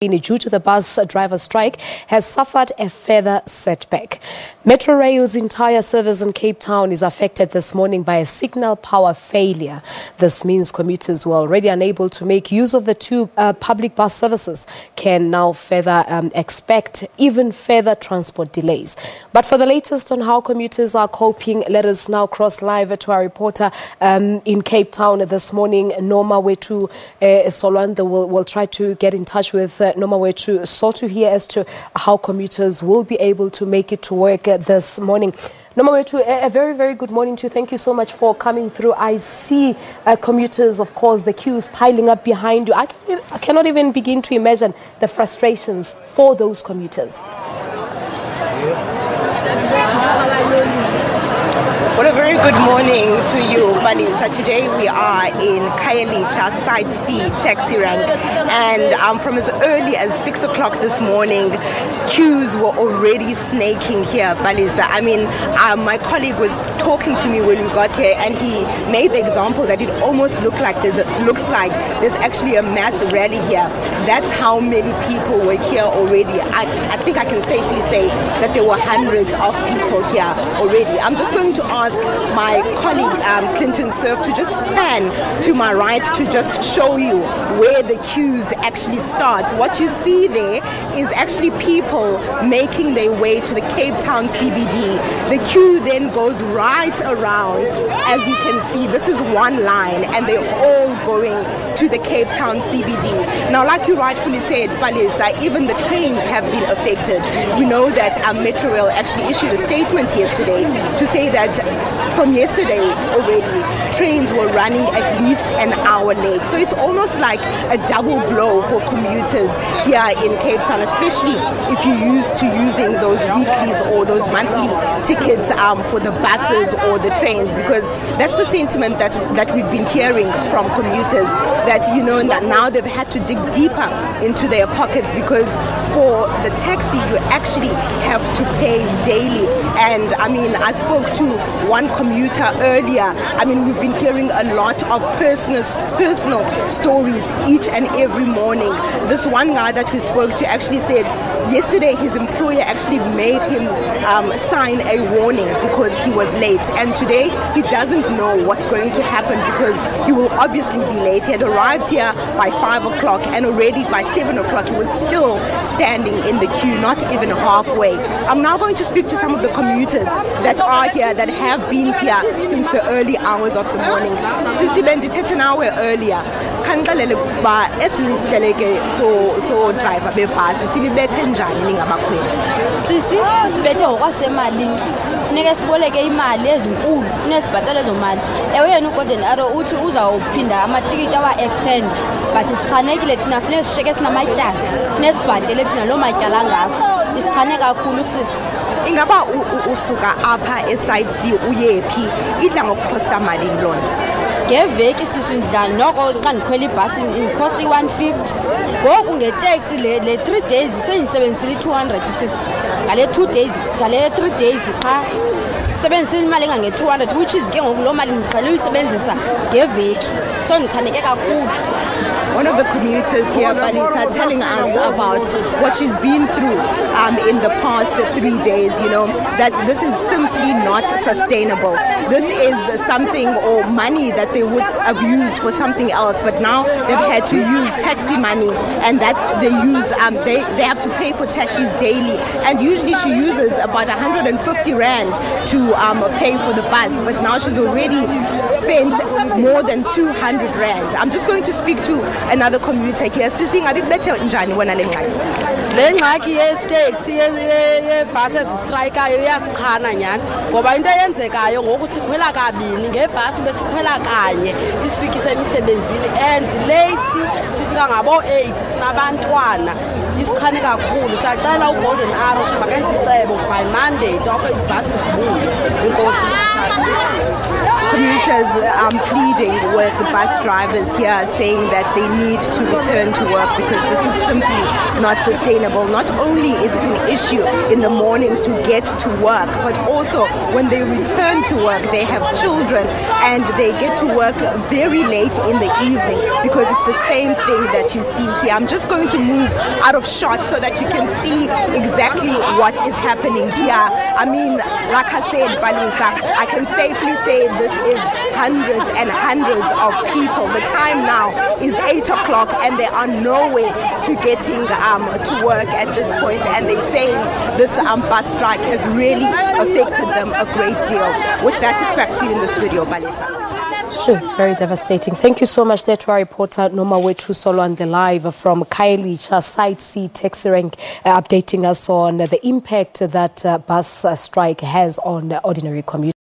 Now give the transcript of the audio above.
due to the bus driver strike has suffered a further setback. Metrorail's entire service in Cape Town is affected this morning by a signal power failure. This means commuters who are already unable to make use of the two public bus services can now further expect even further transport delays. But for the latest on how commuters are coping, let us now cross live to our reporter in Cape Town this morning, Nomawethu Solwandle. Will try to get in touch with Nomawethu Solwandle here as to how commuters will be able to make it to work this morning. Nomawethu, a very, very good morning to you. Thank you so much for coming through. I see commuters, of course, the queues piling up behind you. I cannot even begin to imagine the frustrations for those commuters. Well, a very good morning to you, Khayelitsha. Today we are in Khayelitsha, Site C, taxi rank, and from as early as 6 o'clock this morning, queues were already snaking here, Khayelitsha. I mean, my colleague was talking to me when we got here, and he made the example that it almost looks like there's actually a mass rally here. That's how many people were here already. I think I can safely say that there were hundreds of people here already. I'm just going to ask my colleague Clinton Surf to just pan to my right to just show you where the queues actually start. What you see there is actually people making their way to the Cape Town CBD. The queue then goes right around. As you can see, this is one line and they're all going to the Cape Town CBD. Now, like you rightfully said, Khayelitsha, even the trains have been affected. We know that Metrorail actually issued a statement yesterday to say that from yesterday already, trains were running at least an hour late. So it's almost like a double blow for commuters here in Cape Town, especially if you're used to using those weeklies or those monthly tickets for the buses or the trains, because that's the sentiment that we've been hearing from commuters, that, you know, that now they've had to dig deeper into their pockets, because for the taxi you actually have to pay daily. And I mean, I spoke to one commuter earlier. I mean, we've been hearing a lot of personal stories each and every morning. This one guy that we spoke to actually said yesterday his employer actually made him sign a warning because he was late, and today he doesn't know what's going to happen because he will obviously be late. He had arrived here by 5 o'clock and already by 7 o'clock he was still standing in the queue, not even halfway. I'm now going to speak to some of the commuters that are here, that have been here since the early hours of the morning. Sisi bendithethe nawe earlier, khanixelele kuba esisiteleke so driver bebhasi silibethe njani ningabakhweli? Sisibethe ngokwasemalini. Funeka siboleke imali ezinkulu, kunesibhatala ezo mali. Ewe yena uGolden Arrow uthi uzawuphinda amatikiti awa-extend, but sichanekile thina, funeka sishiyeke sinamatyala, kunesibhatele thina loo matyala angakho. Isichane kakhulu sisi. Ingaba usuka apha eside C uyephi, idla ngokukhosta malini loo nto? Ngeveki sisindla noko xa ndikhwela ibhasi indikhosta i-150. Ngoku ngeteksi le 3 days sendisebenzisile i-200 sisi. Ngale 3 days pha sisebenzisile imali engange-200, which is ke ngoku loo mali ndiqhele uyisebenzisa ngeveki. So ndichaneke kakhulu. One of the commuters here, Khayelitsha, telling us about what she's been through in the past 3 days, you know, that this is simply not sustainable. This is something or money that they would have used for something else, but now they've had to use taxi money, and that's they use they have to pay for taxis daily, and usually she uses about 150 rand to pay for the bus, but now she's already spent more than 200 rand. I'm just going to speak to another commuter here. Sisi, ngabibethe njani wena le ngxaki? Le ngxaki ye-taxi yebhasi ezistrayikayo iyasichana nyhani, ngoba into eyenzekayo ngoku sikhwela kabini, ngebhasi besikhwela kanye isifikise emisebenzini, and late sifika ngabo-8 sinabantwana. Isichane kakhulu. Siyacela uGolden Arrow makenze icebo by Monday, ibhasi zibuye. Inkosi. commuters pleading with the bus drivers here, saying that they need to return to work because this is simply not sustainable. Not only is it an issue in the mornings to get to work, but also when they return to work, they have children and they get to work very late in the evening because it's the same thing that you see here. I'm just going to move out of shot so that you can see exactly what is happening here. I mean, like I said, Balisa, I can safely say this is hundreds and hundreds of people. The time now is 8 o'clock and they are no way to getting to work at this point, and they're saying this bus strike has really affected them a great deal. With that, it's back to you in the studio, Balisa. Sure, it's very devastating. Thank you so much there to our reporter Nomawethu Solwandle live from Khayelitsha Site C taxi rank, updating us on the impact that bus strike has on ordinary commuters.